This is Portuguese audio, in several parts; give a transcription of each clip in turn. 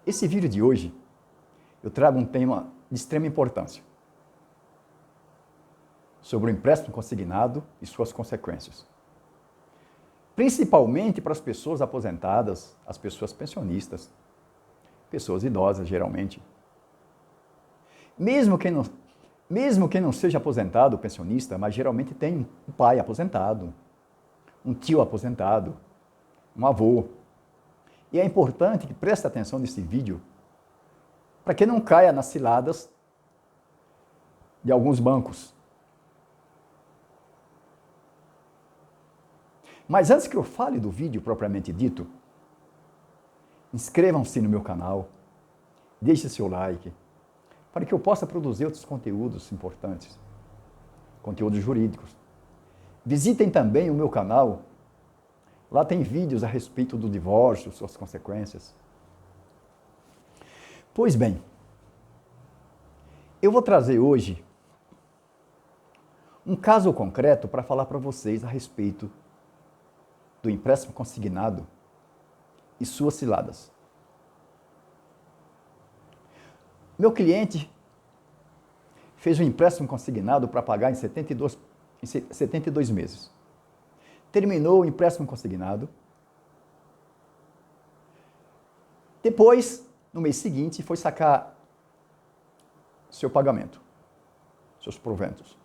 Esse vídeo de hoje, eu trago um tema de extrema importância sobre o empréstimo consignado e suas consequências. Principalmente para as pessoas aposentadas, as pessoas pensionistas, pessoas idosas, geralmente. Mesmo quem não seja aposentado, pensionista, mas geralmente tem um pai aposentado, um tio aposentado, um avô. E é importante que preste atenção nesse vídeo para que não caia nas ciladas de alguns bancos. Mas antes que eu fale do vídeo propriamente dito, inscrevam-se no meu canal, deixe seu like, para que eu possa produzir outros conteúdos importantes, conteúdos jurídicos. Visitem também o meu canal, lá tem vídeos a respeito do divórcio, suas consequências. Pois bem, eu vou trazer hoje um caso concreto para falar para vocês a respeito do empréstimo consignado e suas ciladas. Meu cliente fez um empréstimo consignado para pagar em 72 meses. Terminou o empréstimo consignado. Depois, no mês seguinte, foi sacar seu pagamento, seus proventos.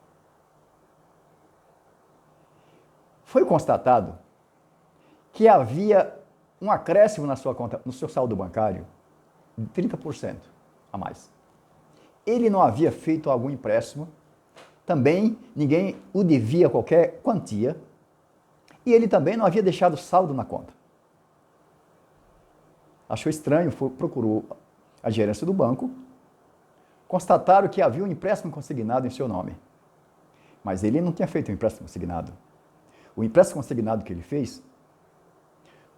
Foi constatado que havia um acréscimo na sua conta, no seu saldo bancário, de 30% a mais. Ele não havia feito algum empréstimo, também ninguém o devia qualquer quantia, e ele também não havia deixado saldo na conta. Achou estranho, procurou a gerência do banco, constataram que havia um empréstimo consignado em seu nome, mas ele não tinha feito um empréstimo consignado. O empréstimo consignado que ele fez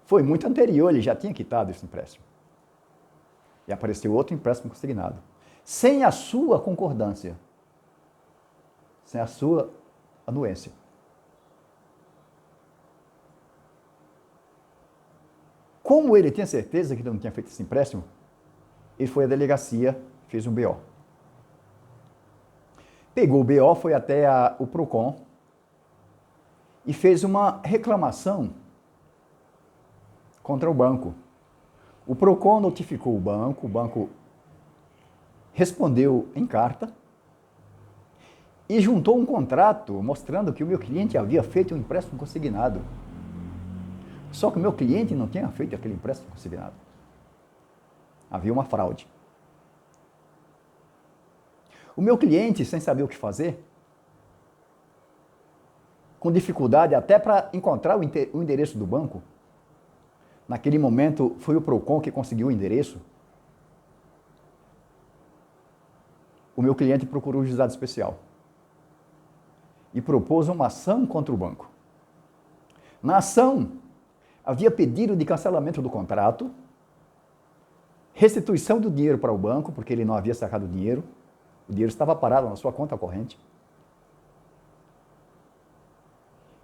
foi muito anterior, ele já tinha quitado esse empréstimo. E apareceu outro empréstimo consignado, sem a sua concordância, sem a sua anuência. Como ele tinha certeza que ele não tinha feito esse empréstimo, ele foi à delegacia, fez um BO. Pegou o BO, foi até o PROCON e fez uma reclamação contra o banco. O PROCON notificou o banco respondeu em carta e juntou um contrato mostrando que o meu cliente havia feito um empréstimo consignado. Só que o meu cliente não tinha feito aquele empréstimo consignado. Havia uma fraude. O meu cliente, sem saber o que fazer, com dificuldade até para encontrar o endereço do banco, naquele momento foi o PROCON que conseguiu o endereço, o meu cliente procurou o juizado especial e propôs uma ação contra o banco. Na ação, havia pedido de cancelamento do contrato, restituição do dinheiro para o banco, porque ele não havia sacado o dinheiro estava parado na sua conta corrente,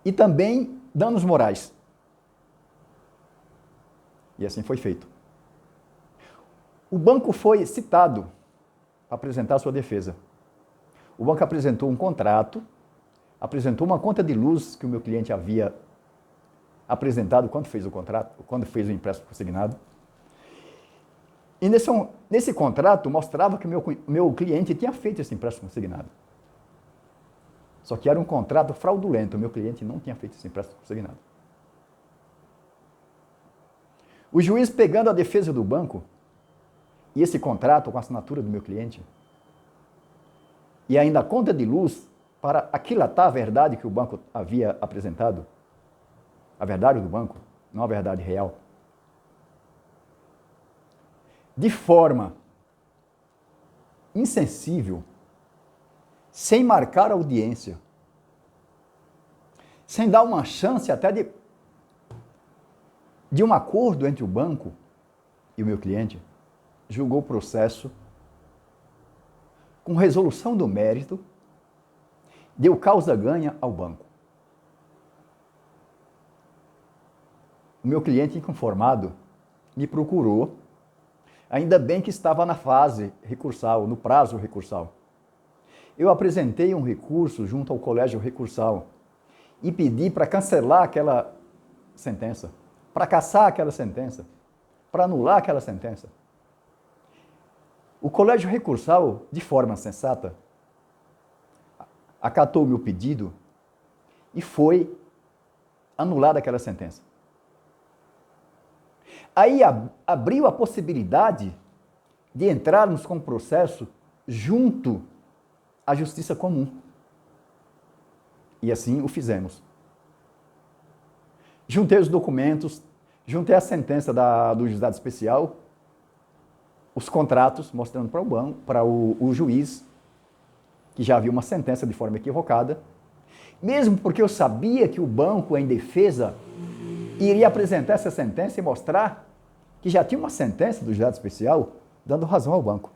e também danos morais. E assim foi feito. O banco foi citado para apresentar a sua defesa. O banco apresentou um contrato, apresentou uma conta de luz que o meu cliente havia apresentado quando fez o contrato, quando fez o empréstimo consignado. E nesse contrato mostrava que o meu cliente tinha feito esse empréstimo consignado. Só que era um contrato fraudulento, o meu cliente não tinha feito esse empréstimo consignado. O juiz, pegando a defesa do banco e esse contrato com a assinatura do meu cliente, e ainda a conta de luz para aquilatar a verdade que o banco havia apresentado, a verdade do banco, não a verdade real, de forma insensível, sem marcar a audiência, sem dar uma chance até de um acordo entre o banco e o meu cliente, julgou o processo com resolução do mérito, deu causa-ganha ao banco. O meu cliente inconformado me procurou Ainda bem que estava na fase recursal, no prazo recursal. Eu apresentei um recurso junto ao colégio recursal e pedi para cancelar aquela sentença, para cassar aquela sentença, para anular aquela sentença. O colégio recursal, de forma sensata, acatou o meu pedido e foi anulada aquela sentença. Aí abriu a possibilidade de entrarmos com o processo junto à Justiça Comum. E assim o fizemos. Juntei os documentos, juntei a sentença do juizado especial, os contratos, mostrando para o banco, para o juiz, que já havia uma sentença de forma equivocada, mesmo porque eu sabia que o banco, em defesa, iria apresentar essa sentença e mostrar que já tinha uma sentença do juizado especial dando razão ao banco.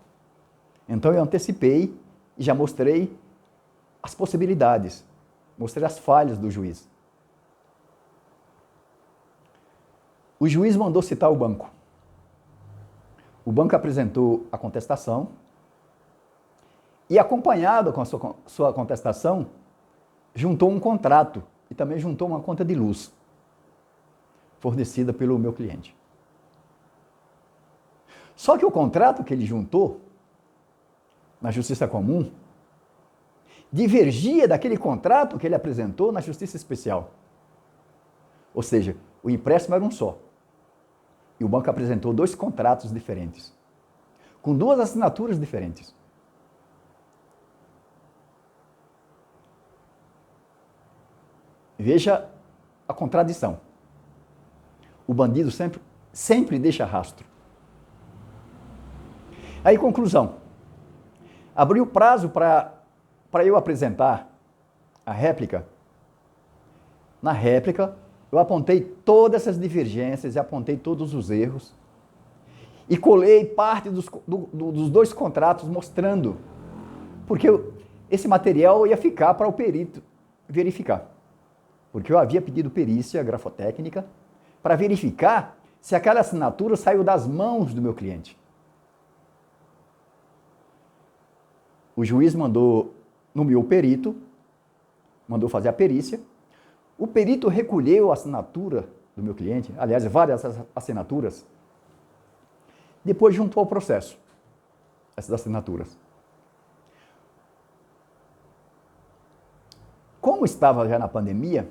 Então eu antecipei e já mostrei as possibilidades, mostrei as falhas do juiz. O juiz mandou citar o banco. O banco apresentou a contestação e, acompanhado com a sua contestação, juntou um contrato e também juntou uma conta de luz fornecida pelo meu cliente. Só que o contrato que ele juntou na Justiça Comum divergia daquele contrato que ele apresentou na Justiça Especial. Ou seja, o empréstimo era um só. E o banco apresentou dois contratos diferentes, com duas assinaturas diferentes. Veja a contradição. O bandido sempre deixa rastro. Aí, conclusão. Abriu o prazo para eu apresentar a réplica. Na réplica, eu apontei todas essas divergências e apontei todos os erros e colei parte dos dois contratos mostrando, porque esse material ia ficar para o perito verificar. Porque eu havia pedido perícia grafotécnica para verificar se aquela assinatura saiu das mãos do meu cliente. O juiz nomeou o perito, mandou fazer a perícia. O perito recolheu a assinatura do meu cliente, aliás, várias assinaturas. Depois juntou ao processo essas assinaturas. Como estava já na pandemia,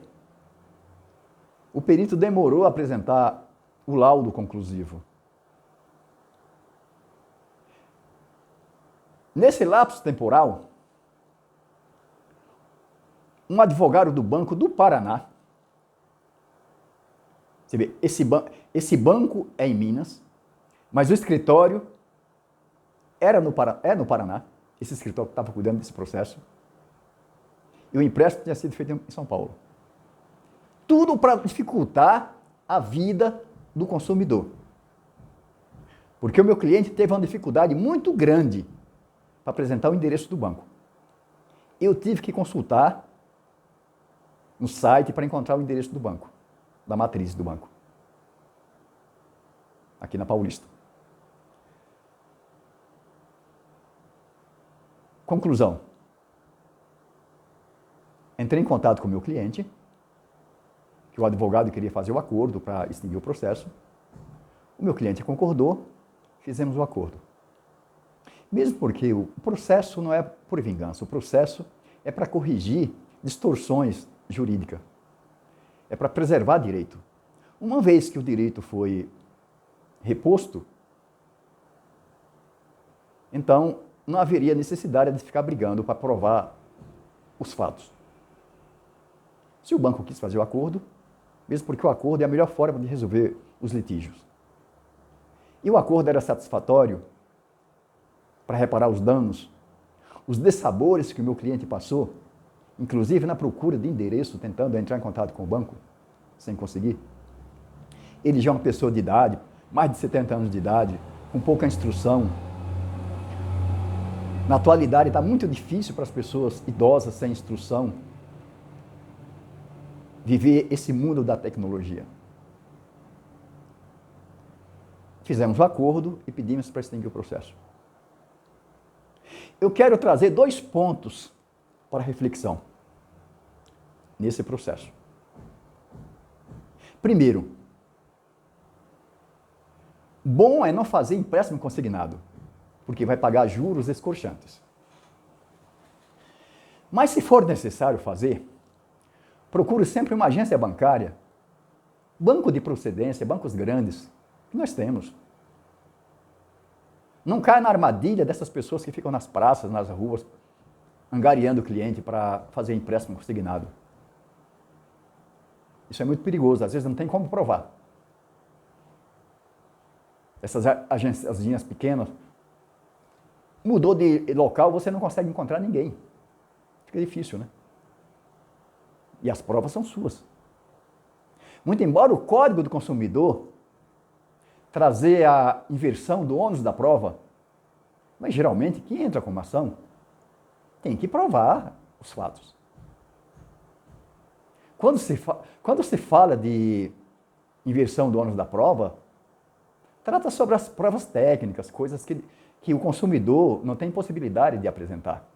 o perito demorou a apresentar o laudo conclusivo. Nesse lapso temporal, um advogado do Banco do Paraná, você vê, esse banco é em Minas, mas o escritório é no Paraná, esse escritório que estava cuidando desse processo, e o empréstimo tinha sido feito em São Paulo. Tudo para dificultar a vida do consumidor. Porque o meu cliente teve uma dificuldade muito grande para apresentar o endereço do banco. Eu tive que consultar no site para encontrar o endereço do banco, da matriz do banco, aqui na Paulista. Conclusão. Entrei em contato com o meu cliente, que o advogado queria fazer o acordo para extinguir o processo. O meu cliente concordou, fizemos o acordo. Mesmo porque o processo não é por vingança, o processo é para corrigir distorções jurídicas. É para preservar direito. Uma vez que o direito foi reposto, então não haveria necessidade de ficar brigando para provar os fatos. Se o banco quis fazer o acordo, mesmo porque o acordo é a melhor forma de resolver os litígios. E o acordo era satisfatório para reparar os danos, os dessabores que o meu cliente passou, inclusive na procura de endereço, tentando entrar em contato com o banco, sem conseguir. Ele já é uma pessoa de idade, mais de 70 anos de idade, com pouca instrução. Na atualidade está muito difícil para as pessoas idosas sem instrução viver esse mundo da tecnologia. fizemos o acordo e pedimos para extinguir o processo. Eu quero trazer 2 pontos para reflexão nesse processo. Primeiro, bom é não fazer empréstimo consignado, porque vai pagar juros escorchantes. Mas se for necessário fazer, procure sempre uma agência bancária, banco de procedência, bancos grandes, que nós temos. Não caia na armadilha dessas pessoas que ficam nas praças, nas ruas, angariando o cliente para fazer empréstimo consignado. Isso é muito perigoso, às vezes não tem como provar. Essas agências pequenas, mudou de local, você não consegue encontrar ninguém. Fica difícil, né? E as provas são suas. Muito embora o Código do Consumidor trazer a inversão do ônus da prova, mas geralmente quem entra com uma ação tem que provar os fatos. Quando se fala de inversão do ônus da prova, trata sobre as provas técnicas, coisas que o consumidor não tem possibilidade de apresentar.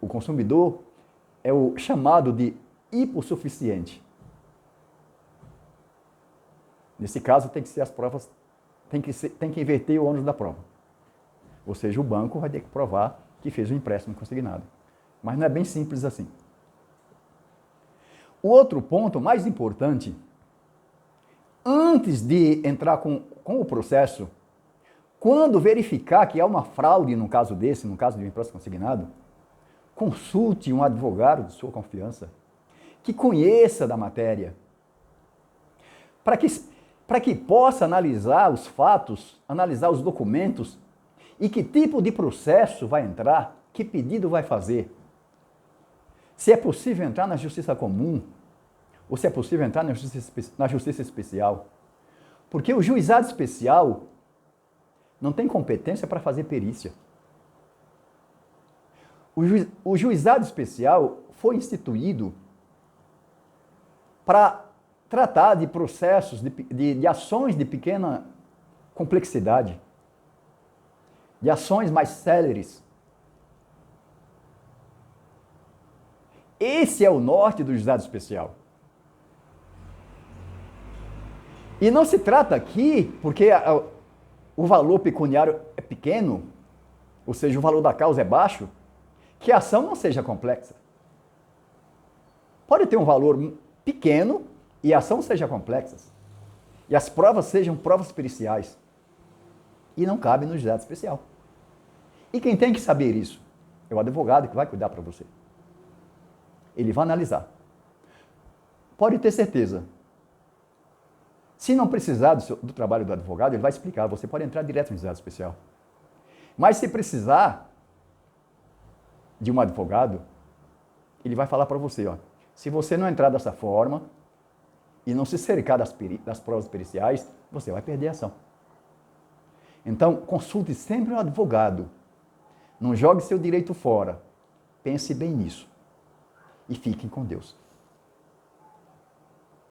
O consumidor é o chamado de hipossuficiente. Nesse caso, tem que ser as provas, tem que inverter o ônus da prova. Ou seja, o banco vai ter que provar que fez o empréstimo consignado. Mas não é bem simples assim. O outro ponto mais importante, antes de entrar com o processo, quando verificar que há uma fraude no caso desse, no caso de um empréstimo consignado, consulte um advogado de sua confiança, que conheça da matéria, para que possa analisar os fatos, analisar os documentos e que tipo de processo vai entrar, que pedido vai fazer. Se é possível entrar na justiça comum ou se é possível entrar na justiça especial. Porque o juizado especial não tem competência para fazer perícia. O juizado especial foi instituído para tratar de processos, de ações de pequena complexidade, de ações mais céleres. Esse é o norte do juizado especial. E não se trata aqui, porque o valor pecuniário é pequeno, ou seja, o valor da causa é baixo, que a ação não seja complexa. Pode ter um valor pequeno e a ação seja complexa. E as provas sejam provas periciais. E não cabe no juizado especial. E quem tem que saber isso? É o advogado que vai cuidar para você. Ele vai analisar. Pode ter certeza. Se não precisar do trabalho do advogado, ele vai explicar. Você pode entrar direto no juizado especial. Mas se precisar de um advogado, ele vai falar para você, ó, se você não entrar dessa forma e não se cercar das provas periciais, você vai perder a ação. Então, consulte sempre um advogado. Não jogue seu direito fora. Pense bem nisso. E fiquem com Deus.